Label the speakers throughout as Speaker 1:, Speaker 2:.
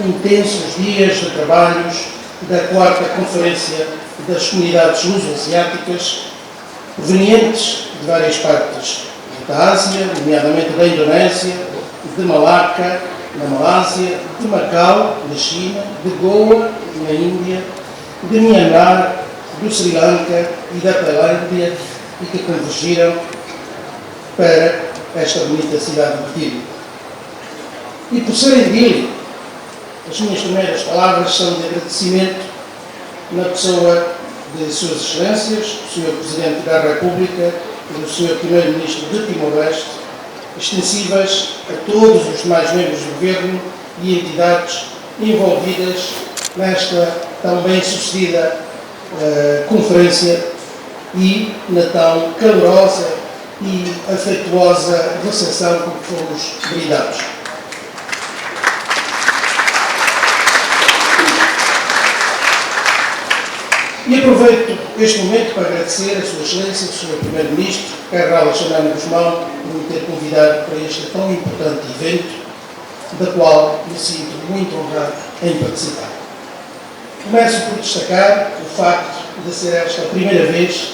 Speaker 1: intensos dias de trabalhos da 4ª Conferência das Comunidades Luso-Asiáticas, provenientes de várias partes da Ásia, nomeadamente da Indonésia, de Malaca, na Malásia, de Macau, na China, de Goa, na Índia, de Myanmar, do Sri Lanka e da Tailândia, e que convergiram para esta bonita cidade de Dili. E por serem Dili, as minhas primeiras palavras são de agradecimento na pessoa de Suas Excelências, do Sr. Presidente da República e do Sr. Primeiro-Ministro de Timor-Leste, extensivas a todos os demais membros do Governo e entidades envolvidas nesta tão bem-sucedida conferência e na tão calorosa e afetuosa recepção com que fomos brindados. E aproveito este momento para agradecer a Sua Excelência, o Sr. Primeiro-Ministro, Carlos Alexandre Guzmão, por me ter convidado para este tão importante evento, da qual me sinto muito honrado em participar. Começo por destacar o facto de ser esta a primeira vez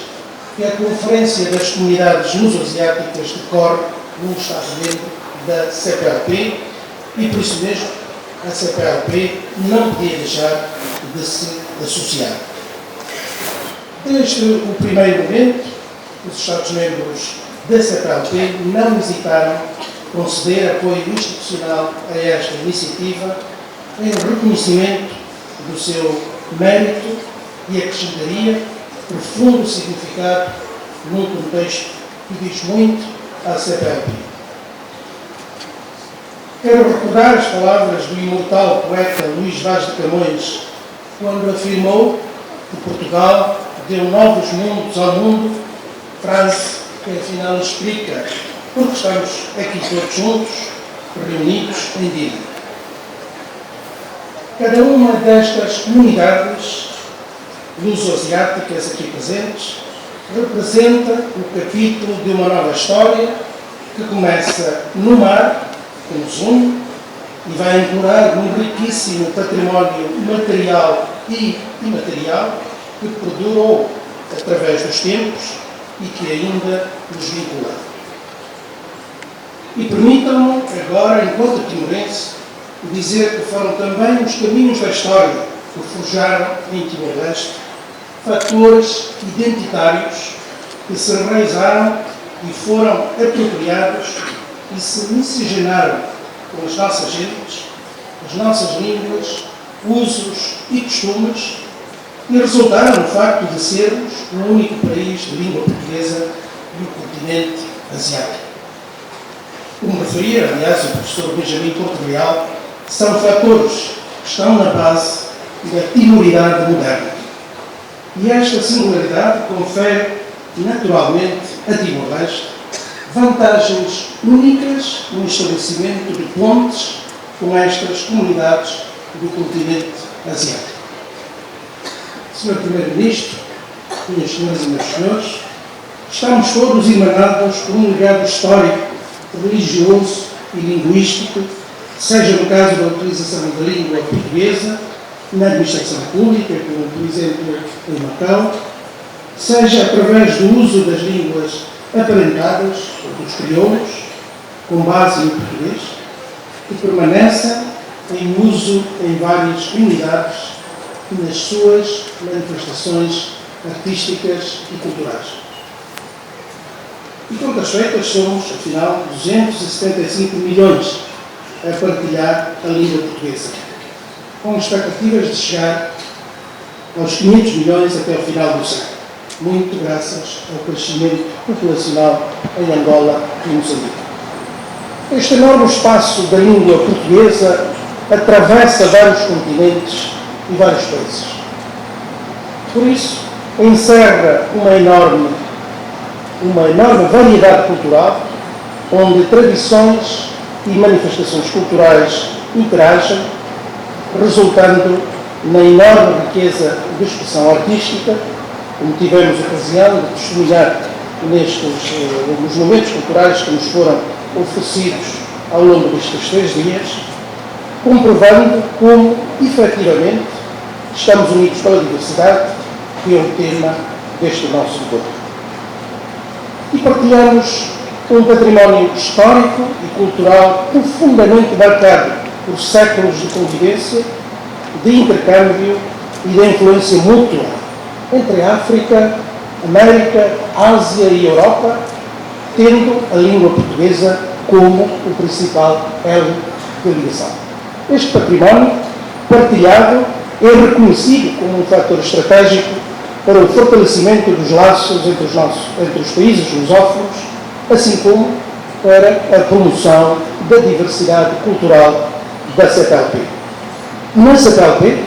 Speaker 1: que a Conferência das Comunidades Luso-Asiáticas decorre num Estado-membro da CPLP e, por isso mesmo, a CPLP não podia deixar de se associar. Desde o primeiro momento, os Estados-membros da CPLP não hesitaram em conceder apoio institucional a esta iniciativa em reconhecimento do seu mérito e acrescentaria profundo significado num contexto que diz muito à CPLP. Quero recordar as palavras do imortal poeta Luís Vaz de Camões, quando afirmou que Portugal deu novos mundos ao mundo, frase que afinal explica porque estamos aqui todos juntos, reunidos em Dili. Cada uma destas comunidades luso-asiáticas aqui presentes representa o capítulo de uma nova história que começa no mar, que nos une, e vai implorar um riquíssimo património material e imaterial que perdurou através dos tempos e que ainda nos vincula. E permitam-me agora, enquanto timorense, dizer que foram também os caminhos da história que forjaram em Timor-Leste fatores identitários que se enraizaram e foram apropriados e se miscigenaram com as nossas gentes, as nossas línguas, usos e costumes, e resultaram no facto de sermos o único país de língua portuguesa no continente asiático. Como referia, aliás, o professor Benjamin Porto Real, são fatores que estão na base da timoridade moderna. E esta singularidade confere, naturalmente, a Timor-Leste vantagens únicas no estabelecimento de pontes com estas comunidades do continente asiático. Sr. Primeiro-Ministro, minhas senhoras e meus senhores, estamos todos emanados por um legado histórico, religioso e linguístico, seja no caso da utilização da língua portuguesa na administração pública, como por exemplo em Macau, seja através do uso das línguas aparentadas, dos crioulos, com base no português, que permanecem em uso em várias comunidades e nas suas manifestações artísticas e culturais. E contas feitas, somos, afinal, 275 milhões a partilhar a língua portuguesa, com expectativas de chegar aos 500 milhões até o final do século, muito graças ao crescimento populacional em Angola e Moçambique. Este enorme espaço da língua portuguesa atravessa vários continentes e vários países. Por isso, encerra uma enorme variedade cultural, onde tradições e manifestações culturais interagem, resultando na enorme riqueza de expressão artística, como tivemos ocasião de testemunhar nos momentos culturais que nos foram oferecidos ao longo destes 3 dias, comprovando como, efetivamente, estamos unidos pela diversidade, que é o tema deste nosso encontro. E partilhamos um património histórico e cultural profundamente marcado por séculos de convivência, de intercâmbio e de influência mútua entre a África, América, Ásia e Europa, tendo a língua portuguesa como o principal elo de ligação. Este património partilhado é reconhecido como um fator estratégico para o fortalecimento dos laços entre os países lusófonos, assim como para a promoção da diversidade cultural da CPLP. Na CPLP,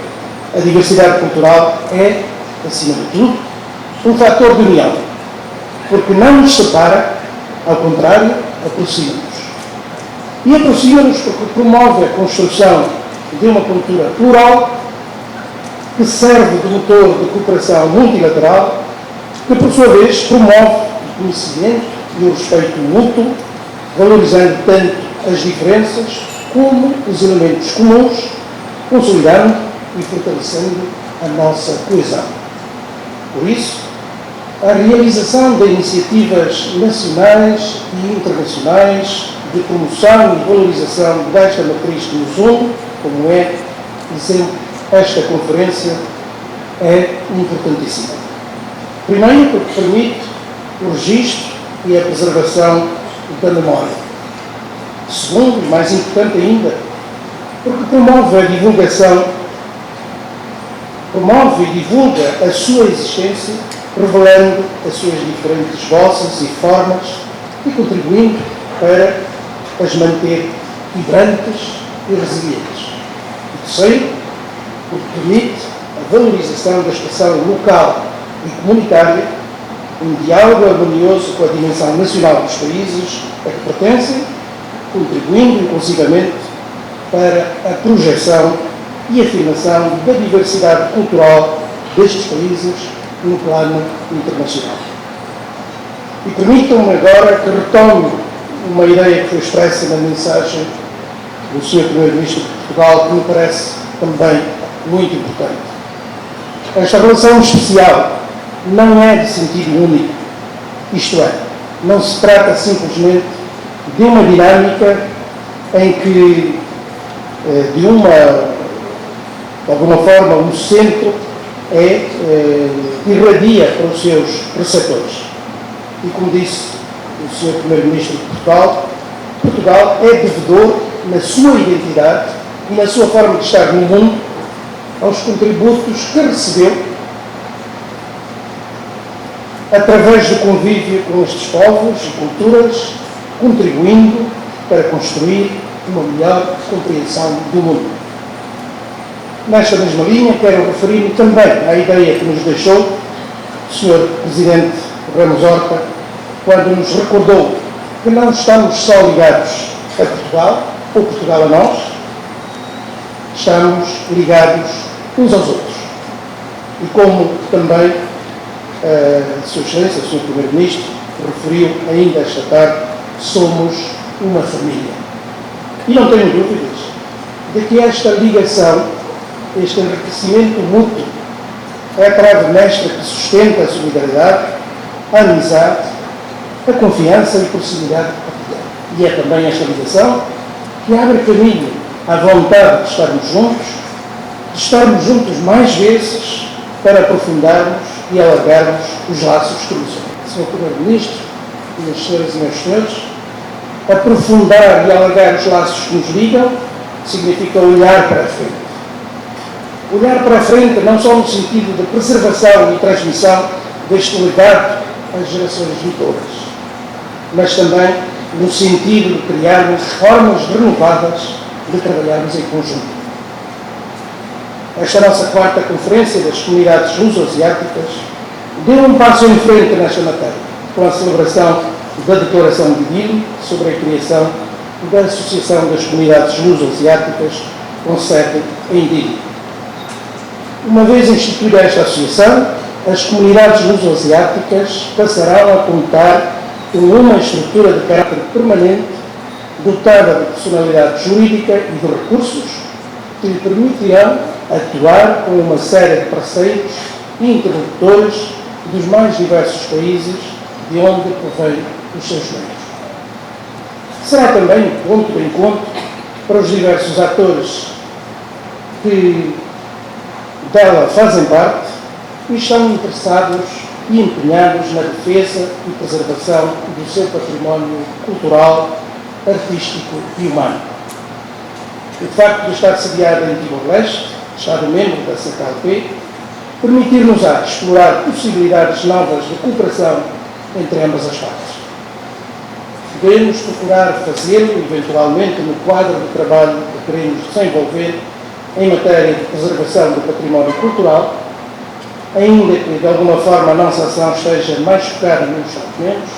Speaker 1: a diversidade cultural é, acima de tudo, um fator de união, porque não nos separa, ao contrário, aproxima-nos. E aproxima-nos porque promove a construção de uma cultura plural que serve de motor de cooperação multilateral, que, por sua vez, promove o conhecimento e o respeito mútuo, valorizando tanto as diferenças como os elementos comuns, consolidando e fortalecendo a nossa coesão. Por isso, a realização de iniciativas nacionais e internacionais de promoção e valorização desta matriz que nos une, como é, exemplo, esta conferência, é importantíssima. Primeiro, porque permite o registro e a preservação da memória. Segundo, e mais importante ainda, porque promove a divulgação, promove e divulga a sua existência, revelando as suas diferentes vozes e formas e contribuindo para as manter vibrantes e resilientes. E terceiro, porque permite a valorização da expressão local e comunitária, um diálogo harmonioso com a dimensão nacional dos países a que pertencem, contribuindo inclusivamente para a projeção e afirmação da diversidade cultural destes países no plano internacional. E permitam-me agora que retome uma ideia que foi expressa na mensagem do Sr. Primeiro-Ministro de Portugal, que me parece também muito importante. Esta relação especial não é de sentido único, isto é, não se trata simplesmente de uma dinâmica em que, de alguma forma, o centro irradia para os seus receptores. E como disse o Sr. Primeiro-Ministro de Portugal, Portugal é devedor na sua identidade e na sua forma de estar no mundo aos contributos que recebeu através do convívio com estes povos e culturas, contribuindo para construir uma melhor compreensão do mundo. Nesta mesma linha, quero referir-me também à ideia que nos deixou o Sr. Presidente Ramos Horta, quando nos recordou que não estamos só ligados a Portugal, ou Portugal a nós, estamos ligados uns aos outros. E como também a Sua Excelência, o Sr. Primeiro-Ministro, referiu ainda esta tarde, somos uma família. E não tenho dúvidas de que esta ligação, este enriquecimento mútuo, é a trave mestra que sustenta a solidariedade, a amizade, a confiança e a proximidade partilhada. E é também esta ligação que abre caminho à vontade de estarmos juntos mais vezes para aprofundarmos e alargarmos os laços que nos unem. Sr. Primeiro-Ministro, minhas senhoras e meus senhores, aprofundar e alargar os laços que nos ligam significa olhar para a frente. Olhar para a frente não só no sentido de preservação e transmissão deste legado às gerações vindouras, mas também no sentido de criarmos formas renovadas de trabalharmos em conjunto. Esta nossa quarta conferência das comunidades luso-asiáticas deu um passo em frente nesta matéria, com a celebração da Declaração de Dili sobre a criação da Associação das Comunidades Luso-Asiáticas, com sede em Dili. Uma vez instituída esta associação, as comunidades luso-asiáticas passarão a contar com uma estrutura de caráter permanente, dotada de personalidade jurídica e de recursos, que lhe permitirão atuar com uma série de parceiros e interlocutores dos mais diversos países de onde provém os seus meios. Será também um ponto de encontro para os diversos atores que dela fazem parte e estão interessados e empenhados na defesa e preservação do seu património cultural, artístico e humano. O facto de estar sediada em Timor-Leste, Estado-membro da CPLP, permitir-nos-á explorar possibilidades novas de cooperação entre ambas as partes. Devemos procurar fazê-lo, eventualmente, no quadro de trabalho que queremos desenvolver em matéria de preservação do património cultural, ainda que, de alguma forma, a nossa ação esteja mais focada nos Estados-membros,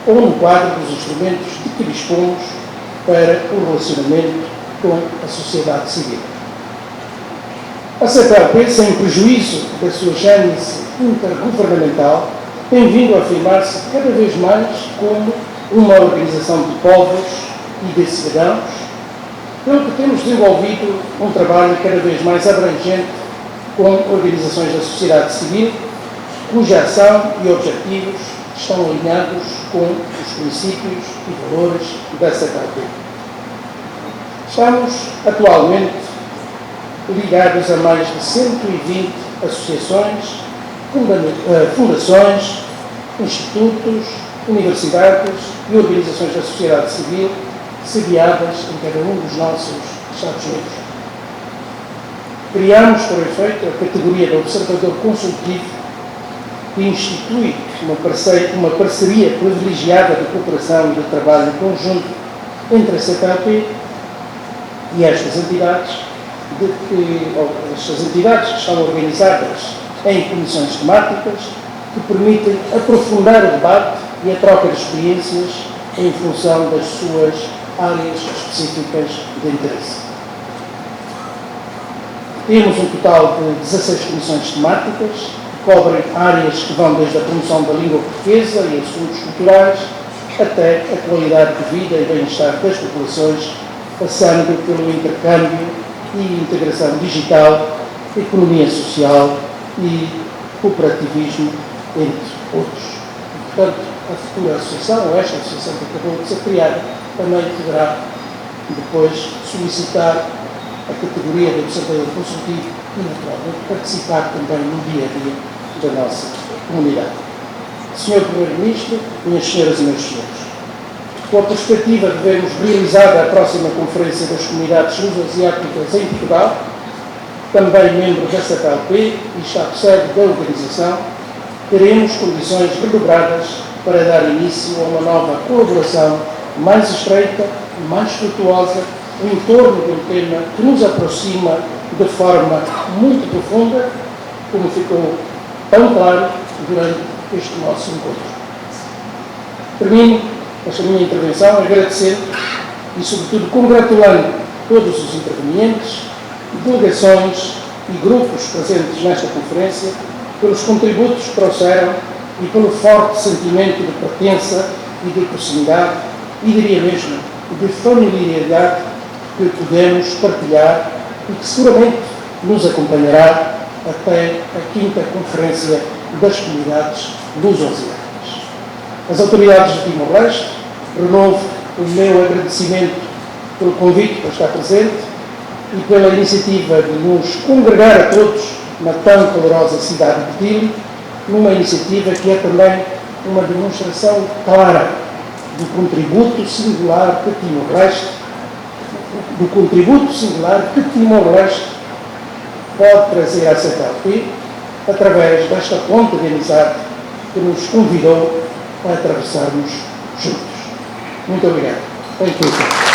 Speaker 1: ou no quadro dos instrumentos de que dispomos para o relacionamento com a sociedade civil. A CPLP, sem prejuízo da sua gênese intergovernamental, tem vindo a afirmar-se cada vez mais como uma organização de povos e de cidadãos, pelo que temos desenvolvido um trabalho cada vez mais abrangente com organizações da sociedade civil, cuja ação e objetivos estão alinhados com os princípios e valores da CPLP. Estamos, atualmente, ligados a mais de 120 associações, fundações, institutos, universidades e organizações da sociedade civil sediadas em cada um dos nossos Estados-membros. Criamos, por efeito, a categoria de observador consultivo, que institui uma parceria privilegiada de cooperação e de trabalho conjunto entre a CPLP e estas entidades, estas entidades que estão organizadas em comissões temáticas que permitem aprofundar o debate e a troca de experiências em função das suas áreas específicas de interesse. Temos um total de 16 comissões temáticas que cobrem áreas que vão desde a promoção da língua portuguesa e assuntos culturais até a qualidade de vida e bem-estar das populações, passando pelo intercâmbio e integração digital, economia social e cooperativismo, entre outros. E, portanto, a futura associação, ou esta associação que acabou de ser criada, também poderá depois solicitar a categoria de observador consultivo e, naturalmente, participar também no dia a dia da nossa comunidade. Senhor Primeiro-Ministro, minhas senhoras e meus senhores, com a perspectiva de vermos realizada a próxima Conferência das Comunidades Luso-Asiáticas em Portugal, também membro da CPLP e Estado-sede da organização, teremos condições redobradas para dar início a uma nova colaboração mais estreita e mais frutuosa em torno de um tema que nos aproxima de forma muito profunda, como ficou tão claro durante este nosso encontro. Termino esta minha intervenção agradecendo e, sobretudo, congratulando todos os intervenientes, delegações e grupos presentes nesta conferência pelos contributos que trouxeram e pelo forte sentimento de pertença e de proximidade e, diria mesmo, de familiaridade que podemos partilhar e que seguramente nos acompanhará até a 5ª Conferência das Comunidades Luso-Asiáticas. As autoridades de Timor-Leste, renovo o meu agradecimento pelo convite para estar presente e pela iniciativa de nos congregar a todos na tão calorosa cidade de Dili, numa iniciativa que é também uma demonstração clara do contributo singular que Timor-Leste pode trazer à CPLP através desta ponte de amizade que nos convidou a atravessarmos juntos. Muito obrigado. Thank you.